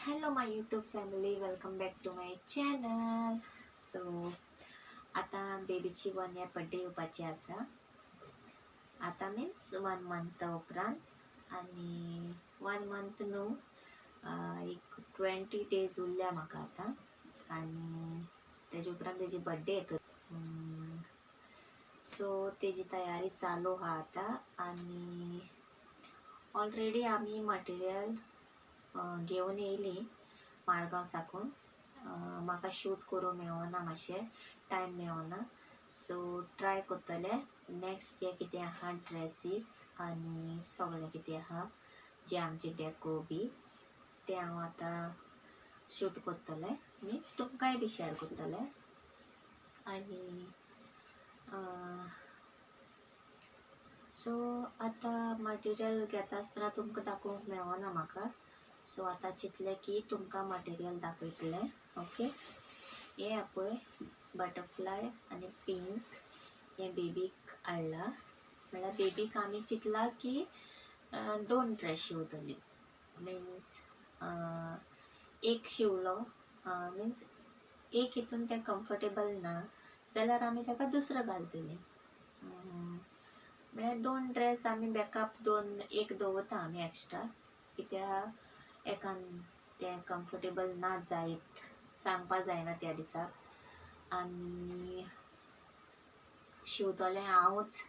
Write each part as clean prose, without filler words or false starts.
Hello my YouTube family, welcome back to my channel. So आता बेबीची 1 year birthday येवपाची आसा. आता मीन्स 1 month उपरांत आनी 1 month न्हू एक 20 days उरल्या म्हाका आतां आनी तेजे उपरांत तेजी बर्थडे येता. सो तेजी तयारी चालू आहा आतां आनी ऑलरेडी आमी मटेरियल घेवन येयली मारगांव साकून. म्हाका शूट करूं मेळना, मातशें टायम मेळना. सो ट्राय करतले नेक्स्ट जे कितें आहा ड्रेसीस आनी सगळें कितें आहा जे आमचे डेको बी ते हांव आतां शूट करतलें, मिन्स तुमकांय बी शेअर करतलें. आनी सो आतां मटेरियल घेता आसतना तुमकां दाखोवंक मेळना म्हाका. सो आतां चिंतलें की तुमकां मटेरियल दाखयतलें. ओके, हें पळय बटरफ्लाय आनी पिंक हें बेबीक हाडला. म्हळ्यार बेबीक आमी चिंतला की 2 ड्रेस शिंवतली. मिन्स एक शिंवलो मिन्स एक हितून तें कम्फर्टेबल ना जाल्यार आमी ताका दुसरो घालतली. म्हळ्यार 2 ड्रेस आमी बॅकअप एक दवरता आमी एक्स्ट्रा, कित्याक एकान तें कम्फर्टेबल ना जायत सांगपा जायना त्या दिसाक. आनी शिंवतलें हांवूच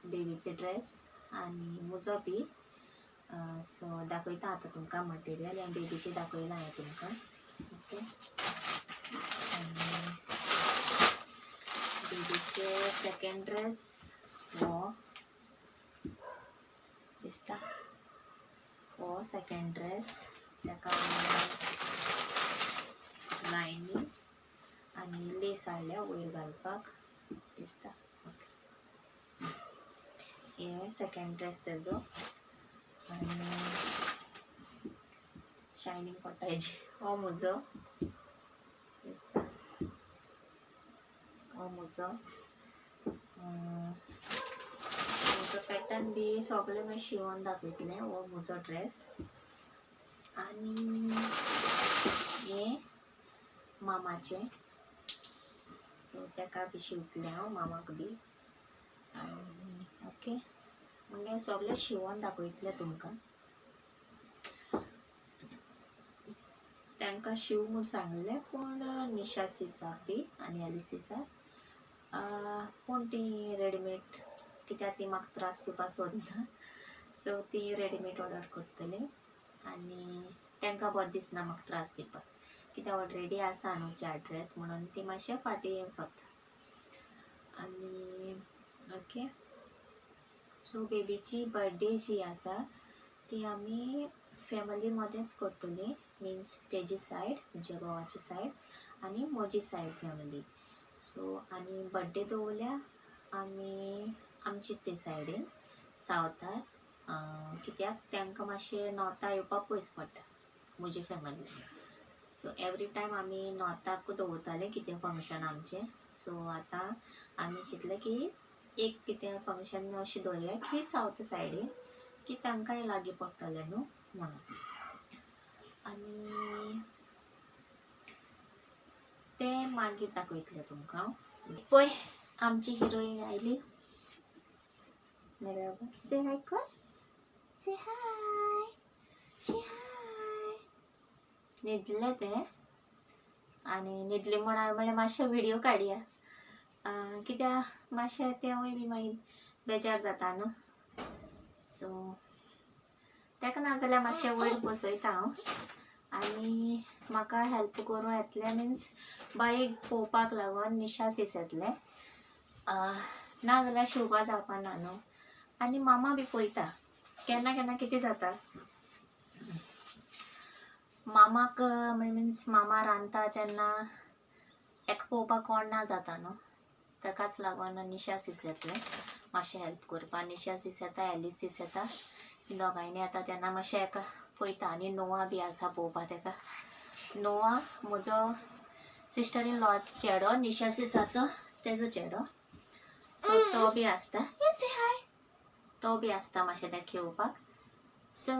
बेबीचे ड्रेस आनी म्हजो बी. सो दाखयता आतां तुमकां मटेरियल. हें बेबीचें दाखयलां हांवें तुमकां. ओके, आनी बेबीचे सेकेंड ड्रेस हो दिसता, हो सेकेंड ड्रेस. ताका लायनींग आनी लेस हाडल्या वयर घालपाक दिसता. हे सेकेंड ड्रेस तेजो आनी शायनींग पडटा हेजी. हो म्हजो दिसता, हो म्हजो पॅटर्न बी सगळें मागीर शिवोन दाखयतलें. हो म्हजो ड्रेस आनी हें मामाचें. सो ताका बी शिंवतलें हांव, मामाक बी. ओके, मागीर सगळें शिवोन दाखयतलें तुमकां. तांकां शिंव म्हूण सांगलें पूण निशा सिसाक बी आनी एलिसिसाक, पूण ती रेडीमेड, कित्याक ती म्हाका त्रास दिवपा सोदना. सो ती रेडीमेड ऑर्डर करतली आनी तांकां बरें दिसना म्हाका त्रास दिवपाक, कित्याक ऑलरेडी आसा न्हू 4 ड्रेस म्हणून ती मातशें फाटीं सोदता. आनी ओके, सो बेबीची बर्थडे जी आसा ती आमी फॅमिली मदेंच करतली. मिन्स तेजी सायड, म्हज्या घोवाची सायड आनी म्हजी सायड फॅमिली. सो आनी बर्थडे दवरल्या आमी आमचे ते सायडीन सावथार, कित्याक तांकां मातशें नॉर्थाक येवपाक पयस पडटा म्हजी फॅमिली. सो एवरी टायम आमी नॉर्थाक दवरताले कितें फंक्शन आमचें. सो आतां आमी चिंतलें की एक कितें फंक्शन अशें दवरया की सावथ सायडीन, की तांकांय लागीं पडटलें न्हू म्हणून. आनी तें मागीर दाखयतलें तुमकां. पळय आमची हिरोईन आयली. से हाय कर, से हाय, से हाय. न्हिदलें तें आनी न्हिदलें म्हूण हांवें म्हणलें मातशें व्हिडियो काडया, कित्याक मातशें तेंवूय बी मागीर बेजार जाता न्हू. सो ताका नाजाल्यार मातशें वयर बसयता हांव आनी म्हाका हेल्प करूं येतलें. मिन्स बायक पळोवपाक लागून निशा सीस येतलें, नाजाल्यार शिवपा जावपाना न्हू. आनी मामा बी पळयता. केन्ना केन्ना कितें जाता, मामाक मिन्स मामा रांदता तेन्ना हेका पळोवपाक कोण ना जाता न्हू. ताकाच लागून निशा सीस येतलें मातशें हेल्प करपा. निशा सीस येता, एलिस सीस येता, दोगांयनी येता तेन्ना मातशें हेका पळयता. आनी नोआ बी आसा पळोवपा ताका. नोआ म्हजो सिस्टर इन लॉचो चेडो, निशा सिसाचो तेजो चेडो. सो तो बी आसता, तो बी आसता मातशें तेका खेळोवपाक. So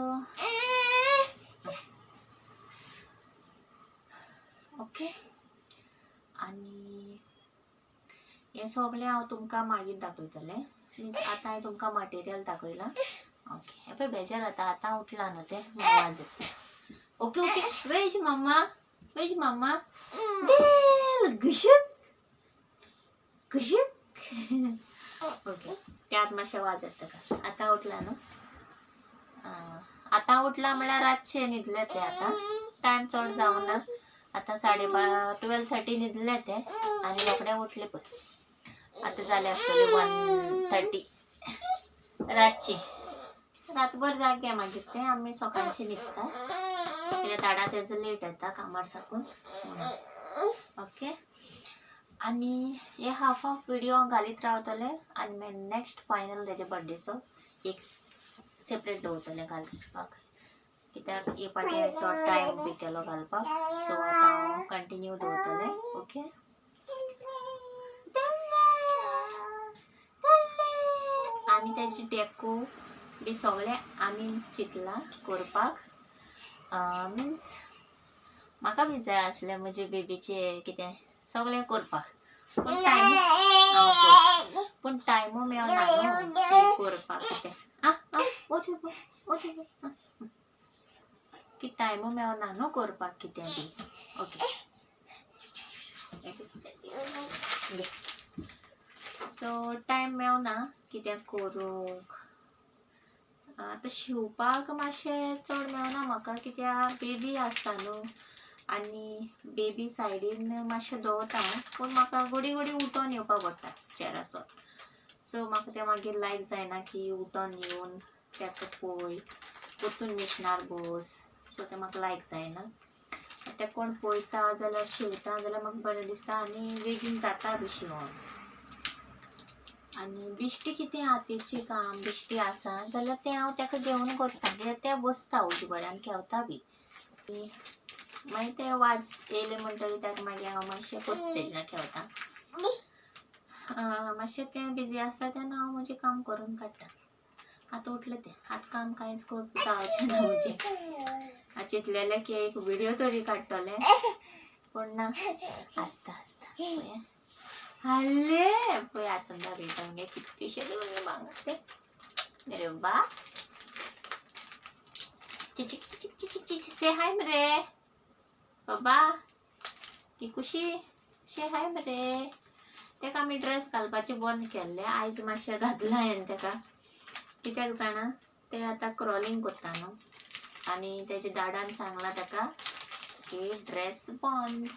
okay. आणि हे सगळें हांव तुमकां मागीर दाखयतलें. मीन्स आतां हांवें तुमकां मटेरियल दाखयलां. ओके. हे पळय बेजार जाता, आतां उठला न्हू तें आवाज येता. Okay okay. वेज मम्मा, वेज मम्मा. गुशुक गुशुक. ओके. त्यात मातशें आवाज येता का. आतां उठला न्हू. आतां उठला म्हळ्यार रातचे न्हिदले ते. आतां टायम चड जावं ना. आतां 12:30 न्हिदले ते आनी रोखडे उठले पळय. आतां जाले आसतले 1:30 रातची. रातभर जागे मागीर ते आमी सकाळची न्हिदता. कित्याक दाडा तेजो लेट येता कामार साकून. ओके. आनी हे हाफ व्हिडिओ घालीत रावतले आनी मागीर नेक्स्ट फायनल तेजे बर्थडेचो एक सेपरेट दवरतलें घालपाक. कित्याक हे फाटी चड टायम बी केलो घालपाक. सो आतां हांव कंटिन्यू दवरतलें. ओके. आनी तेजी डेको बी सगळें आमी चिंतलां करपाक. मिन्स म्हाका बी जाय आसलें म्हजे बेबीचें कितें सगळें करपाक. पूण टायमू मेळना न्हू करपाक कितें. की टायमू मेळना न्हू करपाक कितें बी. ओके. सो टायम मेळना कितें करूंक. आतां शिवपाक मातशें चड मेळना म्हाका कित्याक बेबी आसता न्हू आनी बेबी सायडीन मातशें दवरता. पूण म्हाका घडी घडी उठोन येवपा पडटा चेराचो. सो म्हाका तें मागीर लायक जायना की उठोन येवन तेका पळय परतून मिशनार बस. सो तें म्हाका लायक जायना. तें कोण पळयता जाल्यार शिवता जाल्यार म्हाका बरें दिसता आनी बेगीन जाता बी शिवोन. आनी बिश्टी कितें हातीचें काम बिश्टी आसा जाल्यार तें हांव तेका घेवन करता. कित्याक तें बसता उजी बरें आनी खेळटा बी. मागीर तें वाज येयलें म्हणटकीर तेका मागीर हांव मातशें तेजें खेळटा. मातशें तें बिजी आसता तेन्ना हांव म्हजें काम करून काडटा. आतां उठलें तें. आतां काम कांयच करपाक जावचें ना म्हजें. हांव चिंतलेलें की एक व्हिडिओ तरी काडटलें पूण ना. आसता आसता हल्ले पळय आसंता बेटा मगे कितकेशे मगे मागता ते. अरे बा चिचिक चिचिक चिचिक चिचिक. से हाय मरे बाबा किकुशी. से हाय मरे. तेका आमी ड्रेस घालपाचें बंद केल्लें. आयज मातशें घातलां हांवें तेका. कित्याक जाणा तें आतां क्रॉलिंग करता न्हू आनी तेज्या दाडान सांगलां तेका की ड्रेस बंद.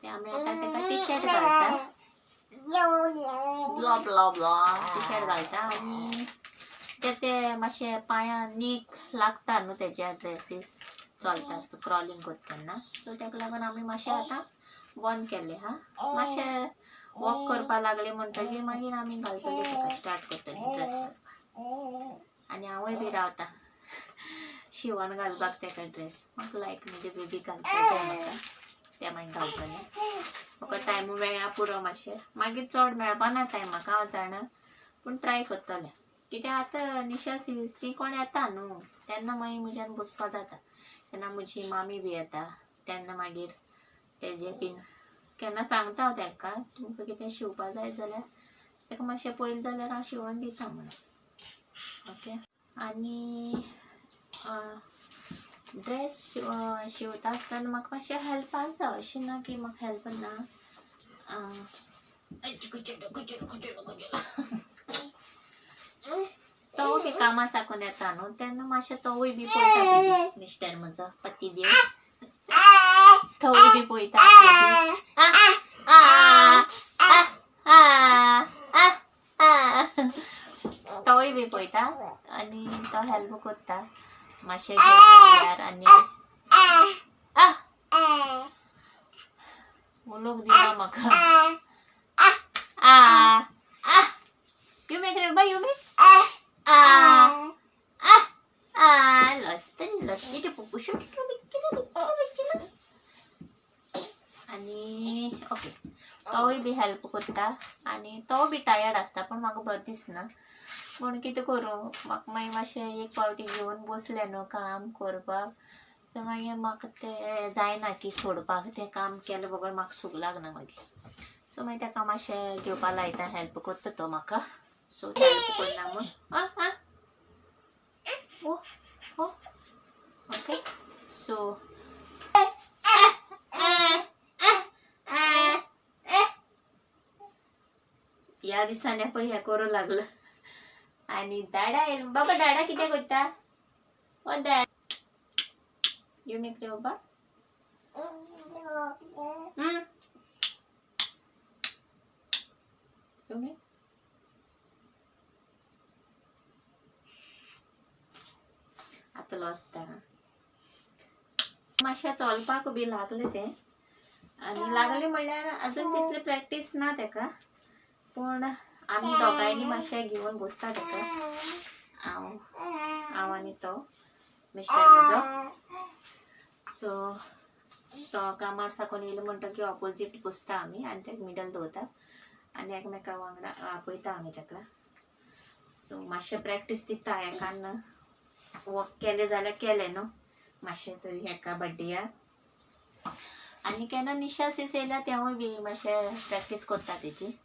ते आमी आतां तेका टी शर्ट घालता. Blah blah blah T shirt घालता आनी ते मातशें पांयां नीक लागता न्हू तेज्या ड्रेसीस चलता आसता क्रॉलिंग करता तेन्ना. सो तेका लागून आमी मातशें आतां बंद केल्लें हा. मातशें वॉक करपा लागलें म्हणटकीर मागीर आमी घालतलीं तेका स्टार्ट करतलीं ड्रेस घालपाक. आनी हांवूय बी रावता शिवोन घालपाक तेका ड्रेस. म्हाका लायक म्हणजे बेबी घालपाक जाय म्हाका. तें मागीर घालतलें. म्हाका टायमू मेळ्ळ्या पुरो मातशें. मागीर चड मेळपा ना टायम म्हाका हांव जाणा. पूण ट्राय करतलें. कित्याक आतां निशा सीज ती कोण येता न्हू तेन्ना मागीर म्हज्यान बसपा जाता. तेन्ना म्हजी मामी बी येता तेन्ना मागीर तेजें बीन केन्ना सांगता हांव तेका तुमकां कितें शिवपा जाय जाल्यार तेका मातशें पयलें जाल्यार हांव शिवोन दिता म्हणून. ओके. आनी ड्रेस शिवता आसतना म्हाका मातशें हेल्पाक जाय. अशें ना की म्हाका हेल्प ना. तो बी कामा साकून येता न्हू तेन्ना मातशें तोवूय बी पळयता मिस्टर म्हजो पती देव. तोवूय बी पळयता. तोवूय बी पळयता आनी तो हेल्प करता मातशें घेवन आनी उलोवंक दिना म्हाका. यू मेक रे बाय यू मेक लस्टी पुपुशो. आनी ओके तोवूय बी हेल्प करता आनी तो बी टायर्ड आसता पूण म्हाका बरें दिसना. पूण कितें करूं म्हाका मागीर मातशें एक फावटी घेवन बसलें न्हू काम करपाक तर मागीर म्हाका तें जायना की सोडपाक तें काम केलें बगर म्हाका सूख लागना मागीर. सो मागीर ताका मातशें घेवपा लायता, हेल्प करता तो म्हाका. सो हेल्प करना म्हूण ओ ओ ओके. सो ह्या दिसांनी पळय हें करूं लागलो. आनी दाडा येयलो. बाबा दाडा कितें करता? ओ दाड यू मेक रे बाबा. तुम्ही आतां आसता मातशें चलपाक बी लागलें तें. आनी लागलें म्हणल्यार अजून तितली प्रॅक्टीस ना तेका, पूण आमी दोगांयनी मातशें घेवन बसता तेका. हांव आनी तो मिस्टर म्हजो. सो तो कामार साकून येयलो म्हणटकीर ऑपोजीट बसता आमी आनी तेका मिडल दवरता आनी एकामेका वांगडा आपयता आमी तेका. सो मातशें प्रॅक्टीस दिता. एकान वॉक केलें जाल्यार केलें न्हू, मातशें तरी हेका बड्डेयाक. आनी केन्ना निशा सीस येयल्यार तेवूय बी मातशें प्रॅक्टीस करता तेची.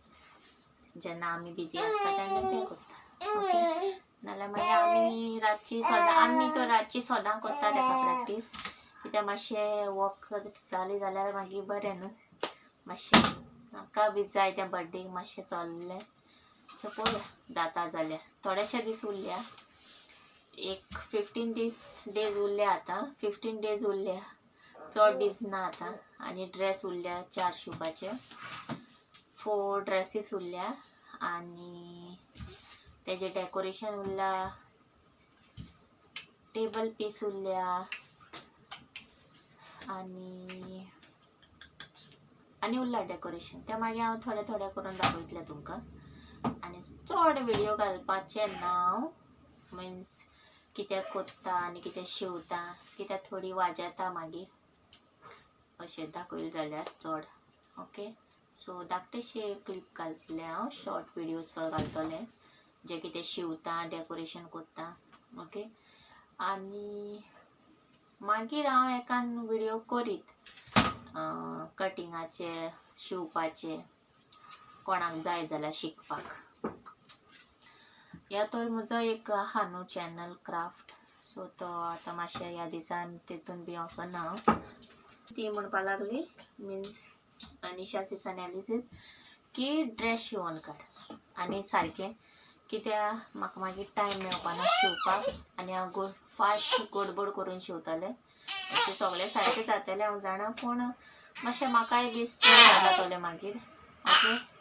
जेन्ना आमी बिजी आसता तेन्ना तें करता. ओके. नाल्यार मागीर आमी रातची सदां आमी तो रातची सदां करता तेका प्रॅक्टीस. कित्याक मातशें वॉक जाली जाल्यार मागीर बरें न्हू. मातशें म्हाका बी जाय त्या बड्डेक मातशें चललें. सो पळोवया जाता जाल्यार. थोडेशे दीस उरल्या, एक 15 डेज उरल्या आतां. 15 डेज उरल्या, चड दीस ना आतां. आनी ड्रेस उरल्या 4 शिवपाचे. 4 ड्रेसीस उरल्या आनी तेजें डेकोरेशन उरला, टेबल पीस उरल्या आनी उरला डेकोरेशन. तें मागीर हांव थोडें थोडें करून दाखयतलें तुमकां. आनी चड व्हिडियो घालपाचें ना हांव, मिन्स कितें कोत्ता आनी कितें शिवता, कित्याक थोडी वाजेता मागीर अशें दाखयलें जाल्यार चड. ओके. सो धाकटेशें क्लिप घालतलें हांव, शॉर्ट व्हिडियोज घालतलें जे कितें शिवता, डेकोरेशन कोत्ता. ओके. आनी मागीर हांव एकान व्हिडियो करीत कटिंगाचे, शिवपाचे, कोणाक जाय जाल्यार शिकपाक. ह्या तर म्हजो एक आहा न्हू चॅनल क्राफ्ट. सो तो आतां मातशें ह्या दिसान तितून बी वचना हांव. ती म्हणपा लागली, मिन्स निशा सीस एनालिसीस, की ड्रेस शिवून काड. आनी सारकें कित्याक म्हाका मागीर टायम मेळपाना शिवपाक आनी हांव फास्ट गडबड करून शिवतलें. अशें सगळें सारकें जातलें हांव जाणा, पूण मातशें म्हाकाय बी स्ट्रेस जातलें मागीर. ओके.